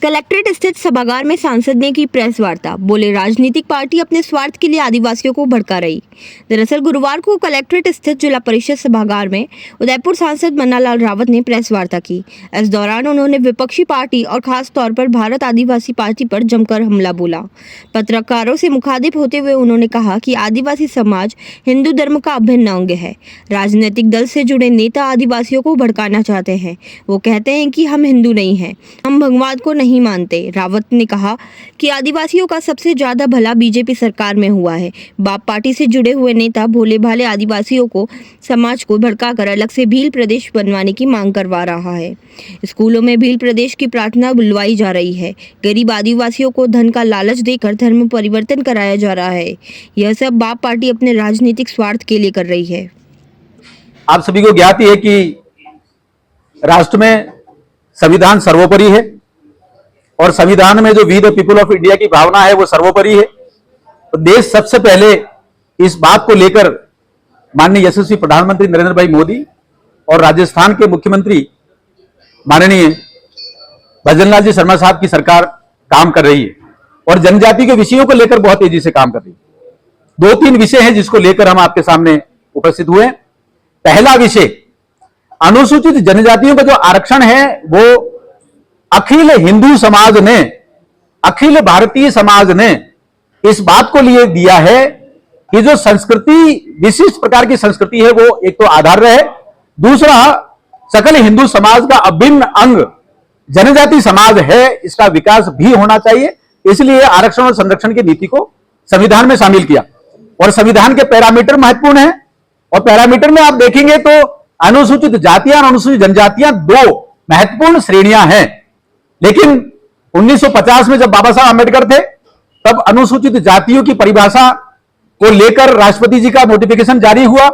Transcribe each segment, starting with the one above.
Collectorate स्थित सभागार में सांसद ने की प्रेस वार्ता। बोले, राजनीतिक पार्टी अपने स्वार्थ के लिए आदिवासियों को भड़का रही। दरअसल गुरुवार को कलेक्ट्रेट स्थित जिला परिषद सभागार में उदयपुर सांसद मन्नालाल रावत ने प्रेस वार्ता की। इस दौरान उन्होंने विपक्षी पार्टी और खास तौर पर भारत आदिवासी पार्टी पर जमकर हमला बोला। पत्रकारों से मुखातिब होते हुए उन्होंने कहा कि आदिवासी समाज हिंदू धर्म का अभिन्न अंग है। राजनीतिक दल से जुड़े नेता आदिवासियों को भड़काना चाहते हैं। वो कहते हैं कि हम हिंदू नहीं हैं, हम भगवान को नहीं मानते। रावत ने कहा कि आदिवासियों का सबसे ज्यादा भला बीजेपी सरकार में हुआ है। बाप पार्टी से जुड़े हुए नेता भोले भाले आदिवासियों को समाज को भड़काकर अलग से भील प्रदेश बनवाने की मांग करवा रहा है। स्कूलों में भील प्रदेश की प्रार्थना बुलवाई जा रही है। गरीब आदिवासियों को धन का लालच देकर धर्म परिवर्तन कराया जा रहा है। यह सब बाप पार्टी अपने राजनीतिक स्वार्थ के लिए कर रही है। आप सभी को ज्ञात ही है कि राष्ट्र में संविधान सर्वोपरि है और संविधान में जो we the people of India की भावना है वो सर्वोपरि है। तो देश सबसे पहले इस बात को लेकर माननीय यशस्वी प्रधानमंत्री नरेंद्र भाई मोदी और राजस्थान के मुख्यमंत्री माननीय भजनलाल जी शर्मा साहब की सरकार काम कर रही है और जनजाति के विषयों को लेकर बहुत तेजी से काम कर रही है। 2-3 विषय हैं जिसको लेकर हम आपके सामने उपस्थित हुए। पहला विषय, अनुसूचित जनजातियों का जो आरक्षण है वो अखिल हिंदू समाज ने, अखिल भारतीय समाज ने इस बात को लिए दिया है कि जो संस्कृति, विशिष्ट प्रकार की संस्कृति है वो एक तो आधार रहे, दूसरा सकल हिंदू समाज का अभिन्न अंग जनजाति समाज है, इसका विकास भी होना चाहिए। इसलिए आरक्षण और संरक्षण की नीति को संविधान में शामिल किया और संविधान के पैरामीटर महत्वपूर्ण है और पैरामीटर में आप देखेंगे तो अनुसूचित जातियां और अनुसूचित जनजातियां 2 महत्वपूर्ण श्रेणियां हैं। लेकिन 1950 में जब बाबा साहब आंबेडकर थे तब अनुसूचित जातियों की परिभाषा को लेकर राष्ट्रपति जी का नोटिफिकेशन जारी हुआ।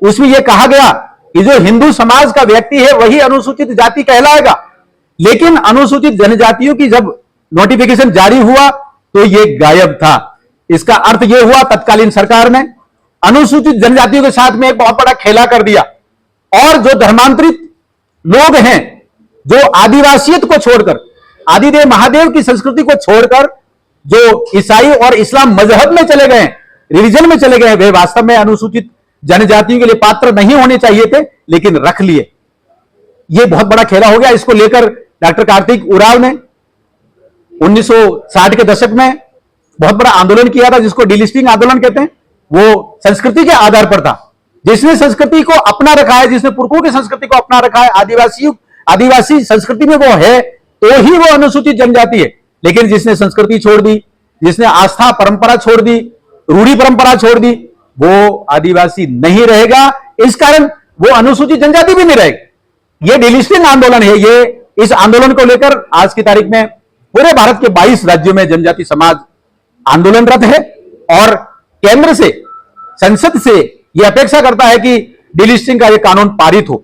उसमें यह कहा गया कि जो हिंदू समाज का व्यक्ति है वही अनुसूचित जाति कहलाएगा। लेकिन अनुसूचित जनजातियों की जब नोटिफिकेशन जारी हुआ तो यह गायब था। इसका अर्थ यह हुआ तत्कालीन सरकार ने अनुसूचित जनजातियों के साथ में एक बहुत बड़ा खेला कर दिया और जो धर्मांतरित लोग हैं, जो आदिवासियत को छोड़कर, आदिदेव महादेव की संस्कृति को छोड़कर जो ईसाई और इस्लाम मजहब में चले गए, रिलीजन में चले गए, वे वास्तव में अनुसूचित जनजातियों के लिए पात्र नहीं होने चाहिए थे, लेकिन रख लिए। यह बहुत बड़ा खेला हो गया। इसको लेकर डॉक्टर कार्तिक उरांव ने 1960 के दशक में बहुत बड़ा आंदोलन किया था जिसको डिलिस्टिंग आंदोलन कहते हैं। वो संस्कृति के आधार पर था। जिसने संस्कृति को अपना रखा है, जिसने पुरखों की संस्कृति को अपना रखा है, आदिवासी संस्कृति में वो है तो ही वो अनुसूचित जनजाति है। लेकिन जिसने संस्कृति छोड़ दी, जिसने आस्था परंपरा छोड़ दी, रूढ़ी परंपरा छोड़ दी, वो आदिवासी नहीं रहेगा। इस कारण वो अनुसूचित जनजाति भी नहीं रहेगी। ये डिलिस्टिंग आंदोलन है। ये इस आंदोलन को लेकर आज की तारीख में पूरे भारत के 22 राज्यों में जनजाति समाज आंदोलनरत है और केंद्र से, संसद से यह अपेक्षा करता है कि डिलिस्टिंग का यह कानून पारित हो।